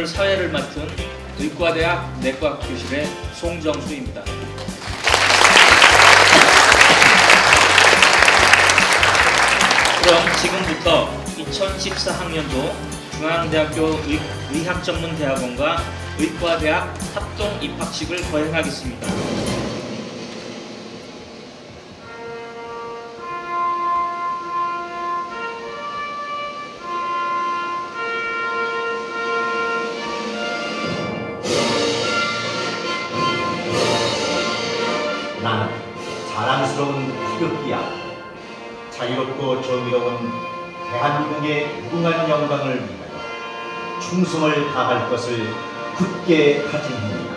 오늘 사회를 맡은 의과대학 내과교실의 송정수입니다. 그럼 지금부터 2014학년도 중앙대학교 의학전문대학원과 의과대학 합동 입학식을 거행하겠습니다. 나는 자랑스러운 태극기야. 자유롭고 정의로운 대한민국의 무궁한 영광을 위하여 충성을 다할 것을 굳게 다짐합니다.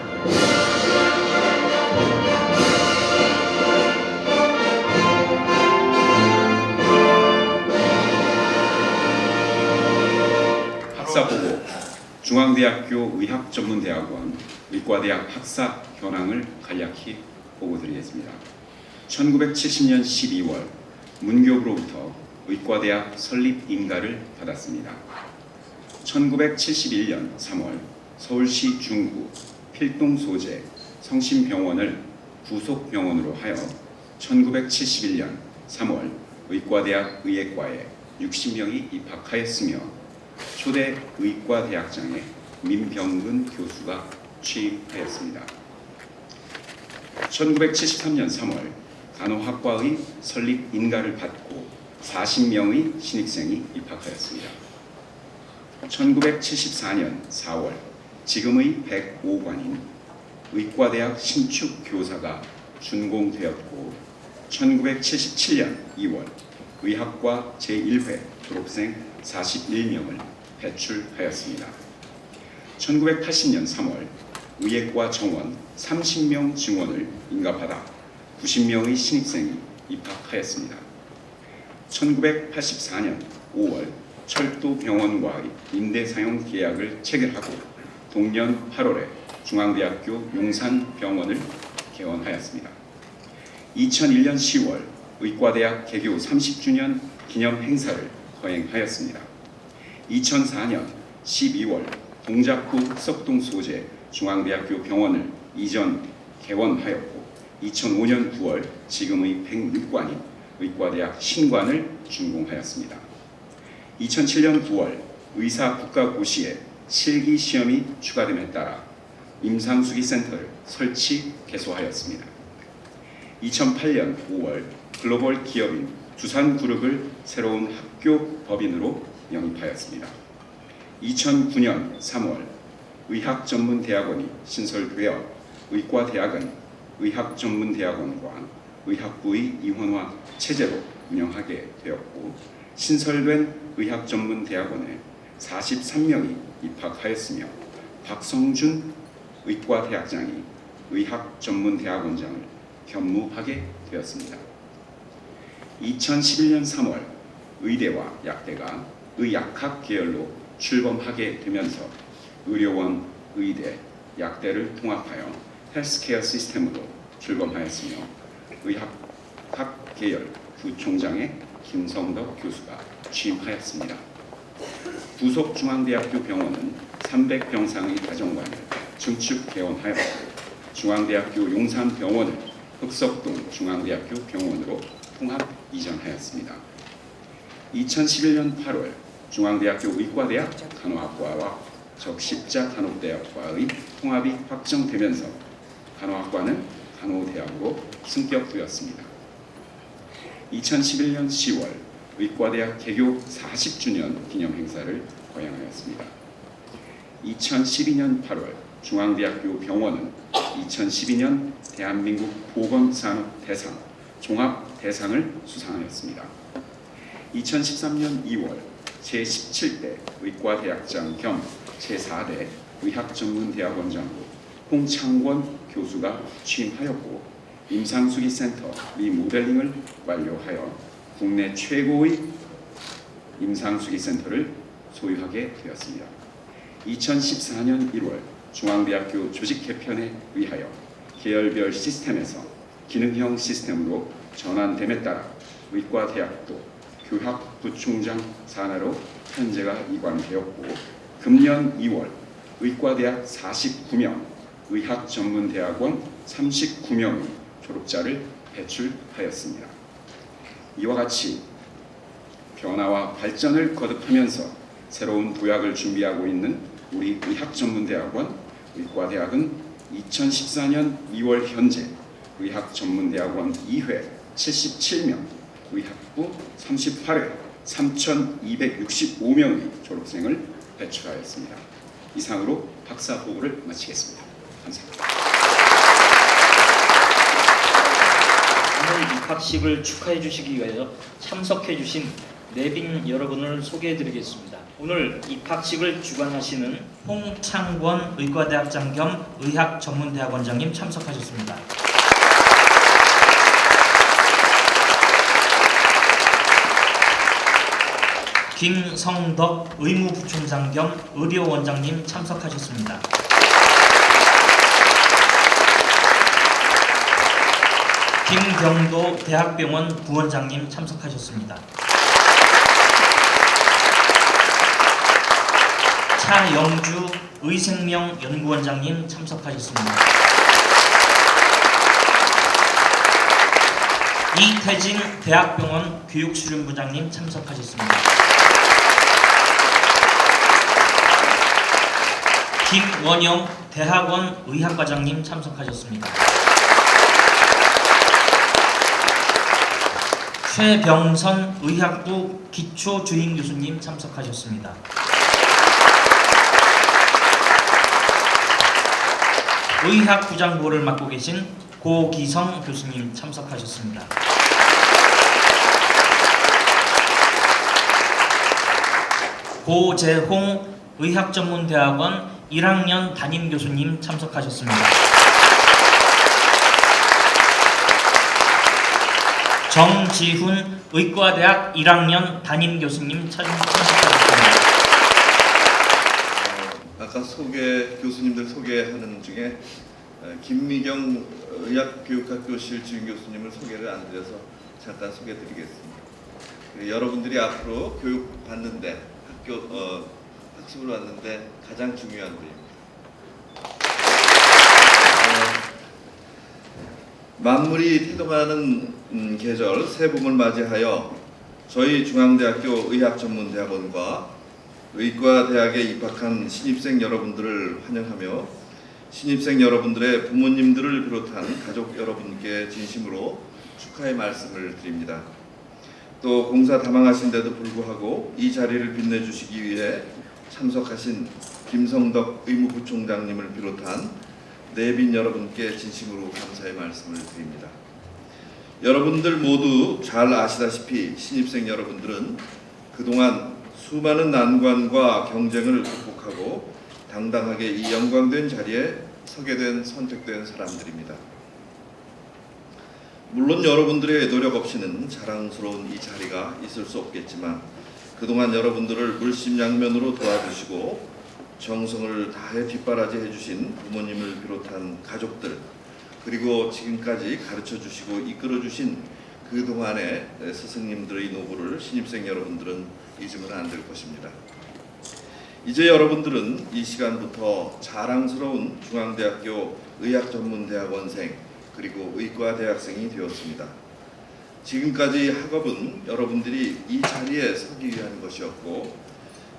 학사보고 중앙대학교 의학전문대학원 의과대학 학사 현황을 간략히 보고드리겠습니다. 1970년 12월 문교부로부터 의과대학 설립 인가를 받았습니다. 1971년 3월 서울시 중구 필동 소재 성심병원을 부속병원으로 하여 1971년 3월 의과대학 의예과에 60명이 입학하였으며 초대 의과대학장에 민병근 교수가 취임하였습니다. 1973년 3월 간호학과의 설립 인가를 받고 40명의 신입생이 입학하였습니다. 1974년 4월 지금의 105관인 의과대학 신축 교사가 준공되었고 1977년 2월 의학과 제1회 졸업생 41명을 배출하였습니다. 1980년 3월 의예과 정원 30명 증원을 인가받아 90명의 신입생이 입학하였습니다. 1984년 5월 철도병원과의 임대사용 계약을 체결하고 동년 8월에 중앙대학교 용산병원을 개원하였습니다. 2001년 10월 의과대학 개교 30주년 기념 행사를 거행하였습니다. 2004년 12월 동작구 흑석동 소재 중앙대학교 병원을 이전 개원하였고 2005년 9월 지금의 106관인 의과대학 신관을 준공하였습니다. 2007년 9월 의사국가고시에 실기시험이 추가됨에 따라 임상수기센터를 설치 개소하였습니다. 2008년 5월 글로벌 기업인 두산그룹을 새로운 학교 법인으로 영입하였습니다. 2009년 3월 의학전문대학원이 신설되어 의과대학은 의학전문대학원과 의학부의 이원화 체제로 운영하게 되었고 신설된 의학전문대학원에 43명이 입학하였으며 박성준 의과대학장이 의학전문대학원장을 겸무하게 되었습니다. 2011년 3월 의대와 약대가 의약학 계열로 출범하게 되면서 의료원, 의대, 약대를 통합하여 헬스케어 시스템으로 출범하였으며 의학학 계열 부총장의 김성덕 교수가 취임하였습니다. 부속중앙대학교 병원은 300병상의 다정관을 증축 개원하였고 중앙대학교 용산병원을 흑석동 중앙대학교 병원으로 통합 이전하였습니다. 2011년 8월 중앙대학교 의과대학 간호학과와 적십자간호대학과의 통합이 확정되면서 간호학과는 간호대학으로 승격되었습니다. 2011년 10월 의과대학 개교 40주년 기념행사를 거행하였습니다. 2012년 8월 중앙대학교 병원은 2012년 대한민국 보건산업 대상 종합대상을 수상하였습니다. 2013년 2월 제17대 의과대학장 겸 제4대 의학전문대학원장으로 홍창권 교수가 취임하였고 임상수기센터 리모델링을 완료하여 국내 최고의 임상수기센터를 소유하게 되었습니다. 2014년 1월 중앙대학교 조직 개편에 의하여 계열별 시스템에서 기능형 시스템으로 전환됨에 따라 의과대학도 교학부총장 산하로 현재가 이관되었고 금년 2월 의과대학 49명, 의학전문대학원 39명의 졸업자를 배출하였습니다. 이와 같이 변화와 발전을 거듭하면서 새로운 도약을 준비하고 있는 우리 의학전문대학원, 의과대학은 2014년 2월 현재 의학전문대학원 2회 77명, 의학부 38회 3,265명의 졸업생을 배출하였습니다. 이상으로 박사 보고를 마치겠습니다. 감사합니다. 오늘 입학식을 축하해 주시기 위하여 참석해 주신 내빈 여러분을 소개해 드리겠습니다. 오늘 입학식을 주관하시는 홍창권 의과대학장 겸 의학전문대학원장님 참석하셨습니다. 김성덕 의무부총장 겸 의료원장님 참석하셨습니다. 김경도 대학병원 부원장님 참석하셨습니다. 차영주 의생명연구원장님 참석하셨습니다. 이태진 대학병원 교육수련부장님 참석하셨습니다. 김원영 대학원 의학과장님 참석하셨습니다. 최병선 의학부 기초주임교수님 참석하셨습니다. 의학부장보를 맡고 계신 고기성 교수님 참석하셨습니다. 고재홍 의학전문대학원 1학년 담임교수님 참석하셨습니다. 정지훈 의과대학 1학년 담임교수님 참석하셨습니다. 아까 교수님들 소개하는 중에 김미경 의학교육학교실 주임교수님을 소개를 안 드려서 잠깐 소개드리겠습니다. 여러분들이 앞으로 교육 받는데 학습을 왔는데 가장 중요한 분입니다. 만물이 태동하는 계절 새 봄을 맞이하여 저희 중앙대학교 의학전문대학원과 의과대학에 입학한 신입생 여러분들을 환영하며 신입생 여러분들의 부모님들을 비롯한 가족 여러분께 진심으로 축하의 말씀을 드립니다. 또 공사 다망하신데도 불구하고 이 자리를 빛내주시기 위해 참석하신 김성덕 의무부총장님을 비롯한 내빈 여러분께 진심으로 감사의 말씀을 드립니다. 여러분들 모두 잘 아시다시피 신입생 여러분들은 그동안 수많은 난관과 경쟁을 극복하고 당당하게 이 영광된 자리에 서게 된 선택된 사람들입니다. 물론 여러분들의 노력 없이는 자랑스러운 이 자리가 있을 수 없겠지만 그동안 여러분들을 물심양면으로 도와주시고 정성을 다해 뒷바라지 해주신 부모님을 비롯한 가족들, 그리고 지금까지 가르쳐주시고 이끌어주신 그동안의 스승님들의 노고를 신입생 여러분들은 잊으면 안 될 것입니다. 이제 여러분들은 이 시간부터 자랑스러운 중앙대학교 의학전문대학원생 그리고 의과대학생이 되었습니다. 지금까지 학업은 여러분들이 이 자리에 서기 위한 것이었고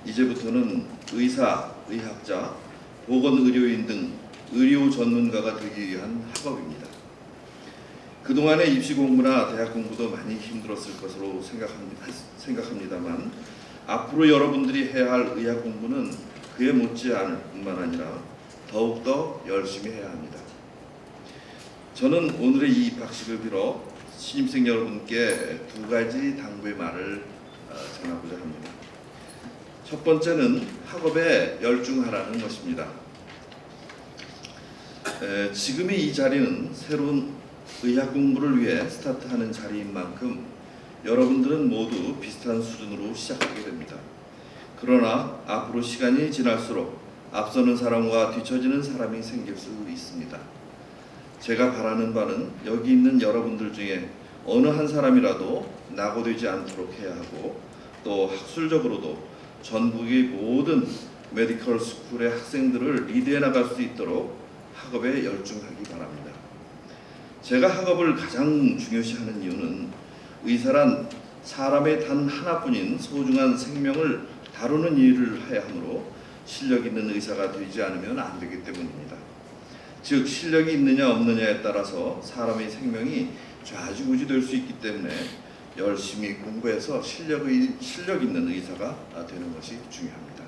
이제부터는 의사, 의학자, 보건의료인 등 의료 전문가가 되기 위한 학업입니다. 그동안의 입시 공부나 대학 공부도 많이 힘들었을 것으로 생각합니다만 앞으로 여러분들이 해야 할 의학 공부는 그에 못지않을 뿐만 아니라 더욱더 열심히 해야 합니다. 저는 오늘의 이 입학식을 빌어 신입생 여러분께 두 가지 당부의 말을 전하고자 합니다. 첫 번째는 학업에 열중하라는 것입니다. 지금의 이 자리는 새로운 의학 공부를 위해 스타트하는 자리인 만큼 여러분들은 모두 비슷한 수준으로 시작하게 됩니다. 그러나 앞으로 시간이 지날수록 앞서는 사람과 뒤처지는 사람이 생길 수 있습니다. 제가 바라는 바는 여기 있는 여러분들 중에 어느 한 사람이라도 낙오되지 않도록 해야 하고 또 학술적으로도 전국의 모든 메디컬 스쿨의 학생들을 리드해 나갈 수 있도록 학업에 열중하기 바랍니다. 제가 학업을 가장 중요시하는 이유는 의사란 사람의 단 하나뿐인 소중한 생명을 다루는 일을 해야 하므로 실력 있는 의사가 되지 않으면 안 되기 때문입니다. 즉 실력이 있느냐 없느냐에 따라서 사람의 생명이 좌지우지 될 수 있기 때문에 열심히 공부해서 실력 있는 의사가 되는 것이 중요합니다.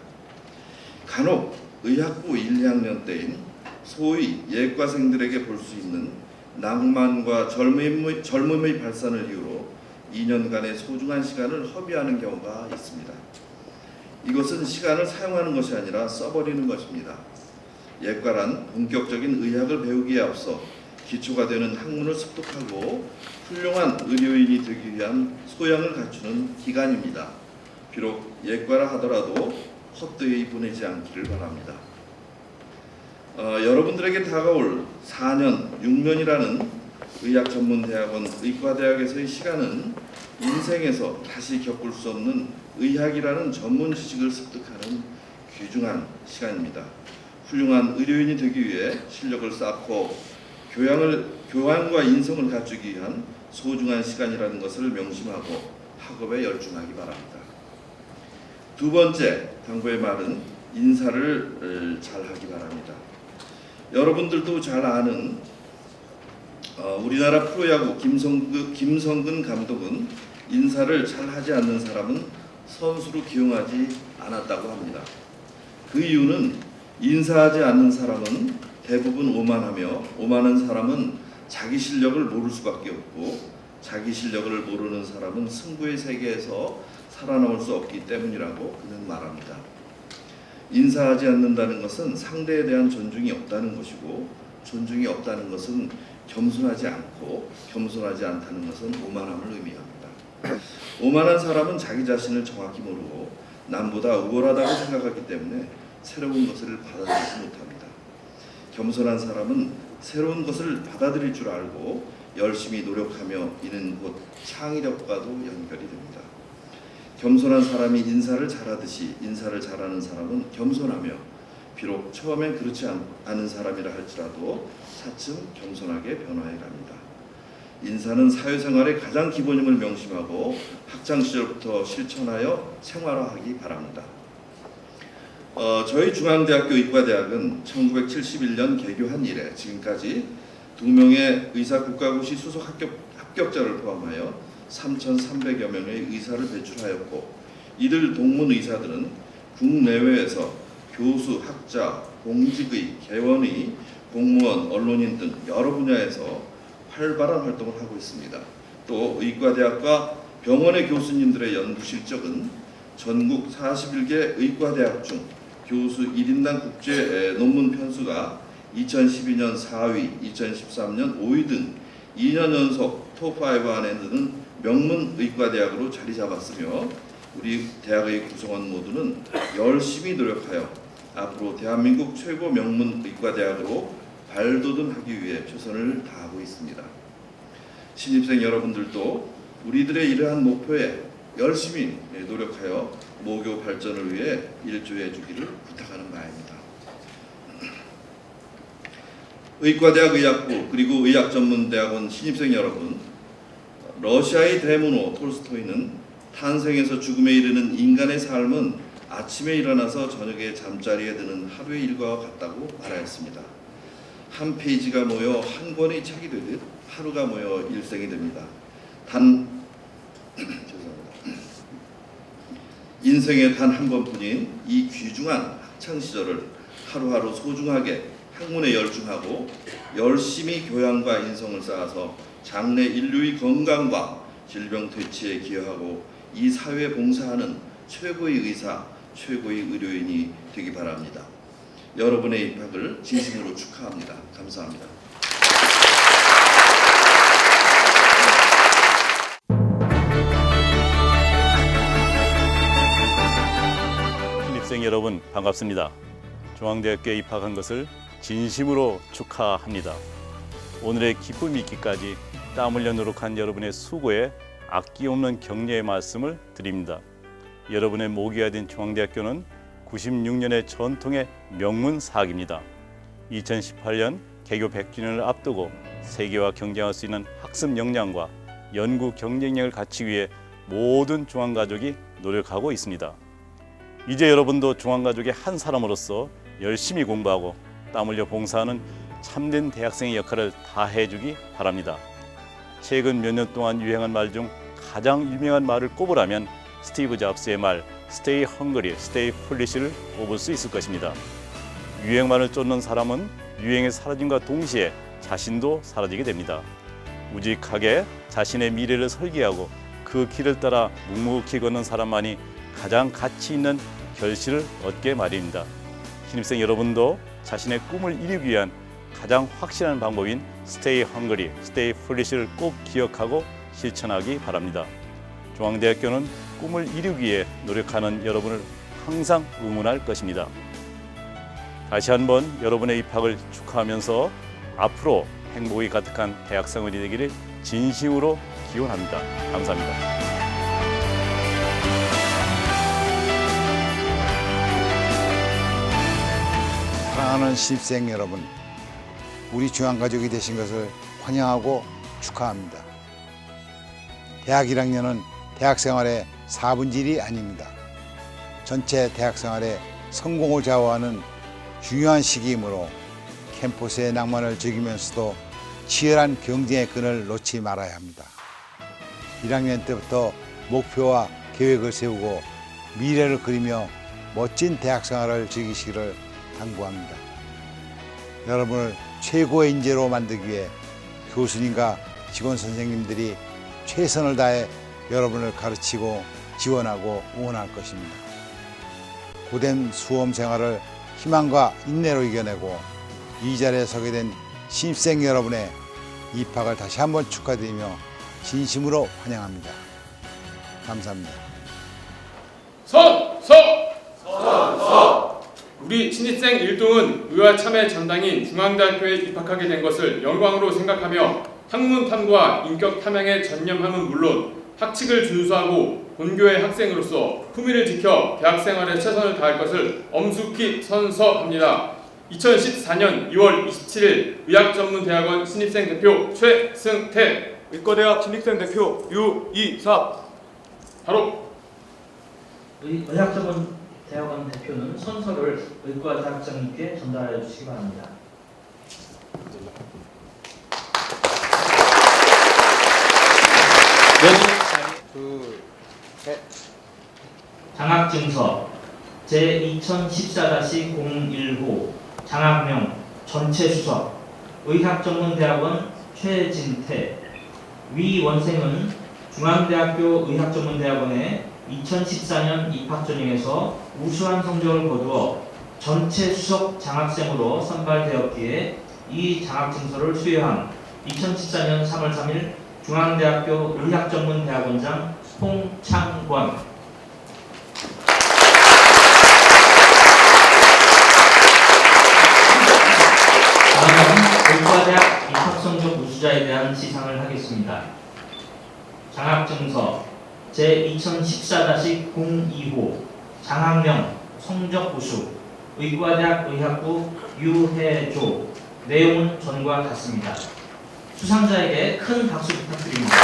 간혹 의학부 1, 2학년 때인 소위 예과생들에게 볼 수 있는 낭만과 젊음의 발산을 이유로 2년간의 소중한 시간을 허비하는 경우가 있습니다. 이것은 시간을 사용하는 것이 아니라 써버리는 것입니다. 예과란 본격적인 의학을 배우기에 앞서 기초가 되는 학문을 습득하고 훌륭한 의료인이 되기 위한 소양을 갖추는 기간입니다. 비록 예과라 하더라도 헛되이 보내지 않기를 바랍니다. 여러분들에게 다가올 4년, 6년이라는 의학전문대학원 의과대학에서의 시간은 인생에서 다시 겪을 수 없는 의학이라는 전문 지식을 습득하는 귀중한 시간입니다. 훌륭한 의료인이 되기 위해 실력을 쌓고 교양과 인성을 갖추기 위한 소중한 시간이라는 것을 명심하고 학업에 열중하기 바랍니다. 두 번째 당부의 말은 인사를 잘하기 바랍니다. 여러분들도 잘 아는 우리나라 프로야구 김성근 감독은 인사를 잘하지 않는 사람은 선수로 기용하지 않았다고 합니다. 그 이유는 인사하지 않는 사람은 대부분 오만하며 오만한 사람은 자기 실력을 모를 수밖에 없고 자기 실력을 모르는 사람은 승부의 세계에서 살아남을 수 없기 때문이라고 그는 말합니다. 인사하지 않는다는 것은 상대에 대한 존중이 없다는 것이고 존중이 없다는 것은 겸손하지 않고 겸손하지 않다는 것은 오만함을 의미합니다. 오만한 사람은 자기 자신을 정확히 모르고 남보다 우월하다고 생각하기 때문에 새로운 것을 받아들이지 못합니다. 겸손한 사람은 새로운 것을 받아들일 줄 알고 열심히 노력하며 이는 곧 창의력과도 연결이 됩니다. 겸손한 사람이 인사를 잘하듯이 인사를 잘하는 사람은 겸손하며 비록 처음엔 그렇지 않은 사람이라 할지라도 차츰 겸손하게 변화해갑니다. 인사는 사회생활의 가장 기본임을 명심하고 학창시절부터 실천하여 생활화하기 바랍니다. 저희 중앙대학교 의과대학은 1971년 개교한 이래 지금까지 2명의 의사 국가고시 수석 합격자를 포함하여 3,300여 명의 의사를 배출하였고 이들 동문 의사들은 국내외에서 교수, 학자, 공직의, 개원의, 공무원, 언론인 등 여러 분야에서 활발한 활동을 하고 있습니다. 또 의과대학과 병원의 교수님들의 연구 실적은 전국 41개 의과대학 중 교수 1인당 국제 논문 편수가 2012년 4위, 2013년 5위 등 2년 연속 톱5 안에 드는 명문 의과대학으로 자리 잡았으며 우리 대학의 구성원 모두는 열심히 노력하여 앞으로 대한민국 최고 명문 의과대학으로 발돋움하기 위해 최선을 다하고 있습니다. 신입생 여러분들도 우리들의 이러한 목표에 열심히 노력하여 모교 발전을 위해 일조해 주기를 부탁하는 바입니다. 의과대학 의학부 그리고 의학전문대학원 신입생 여러분, 러시아의 대문호 톨스토이는 탄생에서 죽음에 이르는 인간의 삶은 아침에 일어나서 저녁에 잠자리에 드는 하루의 일과 같다고 말하였습니다. 한 페이지가 모여 한 권의 책이 되듯 하루가 모여 일생이 됩니다. 인생에 단 한 번뿐인 이 귀중한 학창 시절을 하루하루 소중하게 학문에 열중하고 열심히 교양과 인성을 쌓아서 장래 인류의 건강과 질병 퇴치에 기여하고 이 사회에 봉사하는 최고의 의사, 최고의 의료인이 되기 바랍니다. 여러분의 입학을 진심으로 축하합니다. 감사합니다. 신입생 여러분 반갑습니다. 중앙대학교에 입학한 것을 진심으로 축하합니다. 오늘의 기쁨이 있기까지 땀 흘려 노력한 여러분의 수고에 아낌없는 격려의 말씀을 드립니다. 여러분의 모기가 된 중앙대학교는 96년의 전통의 명문 사학입니다. 2018년 개교 100주년을 앞두고 세계와 경쟁할 수 있는 학습 역량과 연구 경쟁력을 갖추기 위해 모든 중앙가족이 노력하고 있습니다. 이제 여러분도 중앙가족의 한 사람으로서 열심히 공부하고 땀 흘려 봉사하는 참된 대학생의 역할을 다해주기 바랍니다. 최근 몇 년 동안 유행한 말 중 가장 유명한 말을 꼽으라면 스티브 잡스의 말 Stay hungry, stay foolish를 꼽을 수 있을 것입니다. 유행만을 쫓는 사람은 유행의 사라짐과 동시에 자신도 사라지게 됩니다. 우직하게 자신의 미래를 설계하고 그 길을 따라 묵묵히 걷는 사람만이 가장 가치 있는 결실을 얻게 마련입니다. 신입생 여러분도 자신의 꿈을 이루기 위한 가장 확실한 방법인 Stay hungry, stay foolish를 꼭 기억하고 실천하기 바랍니다. 중앙대학교는 꿈을 이루기 위해 노력하는 여러분을 항상 응원할 것입니다. 다시 한번 여러분의 입학을 축하하면서 앞으로 행복이 가득한 대학생활이 되기를 진심으로 기원합니다. 감사합니다. 사랑하는 신입생 여러분, 우리 중앙가족이 되신 것을 환영하고 축하합니다. 대학 1학년은 대학생활의 4분질이 아닙니다. 전체 대학생활의 성공을 좌우하는 중요한 시기이므로 캠퍼스의 낭만을 즐기면서도 치열한 경쟁의 끈을 놓지 말아야 합니다. 1학년 때부터 목표와 계획을 세우고 미래를 그리며 멋진 대학생활을 즐기시기를 당부합니다. 여러분을 최고의 인재로 만들기 위해 교수님과 직원 선생님들이 최선을 다해 여러분을 가르치고 지원하고 응원할 것입니다. 고된 수험 생활을 희망과 인내로 이겨내고 이 자리에 서게 된 신입생 여러분의 입학을 다시 한번 축하드리며 진심으로 환영합니다. 감사합니다. 우리 신입생 1동은 의화 참여 전당인 중앙대학교에 입학하게 된 것을 영광으로 생각하며 학문 탐구와 인격 탐양에 전념함은 물론 학칙을 준수하고 본교의 학생으로서 품위를 지켜 대학생활에 최선을 다할 것을 엄숙히 선서합니다. 2014년 2월 27일 의학전문대학원 신입생 대표 최승태, 의과대학 신입생 대표 유이삽. 바로 의학전문 대학원 대표는 선서를 의과대학장님께 전달해 주시기 바랍니다. 장학증서 제2014-01호 장학명 전체수석 의학전문대학원 최진태. 위 원생은 중앙대학교 의학전문대학원에 2014년 입학전형에서 우수한 성적을 거두어 전체수석 장학생으로 선발되었기에 이 장학증서를 수여한 2014년 3월 3일 중앙대학교 의학전문대학원장 홍창권. 다음은 의과대학 입학성적 우수자에 대한 시상을 하겠습니다. 장학증서 제2014-02호 장학명 성적 우수 의과대학 의학부 유혜조. 내용은 전과 같습니다. 수상자에게 큰 박수 부탁드립니다.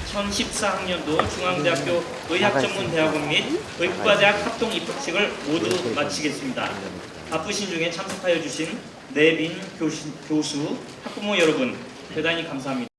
2014학년도 중앙대학교 의학전문대학원 및 의과대학 합동 입학식을 모두 마치겠습니다. 바쁘신 중에 참석하여 주신 내빈 교수, 학부모 여러분 대단히 감사합니다.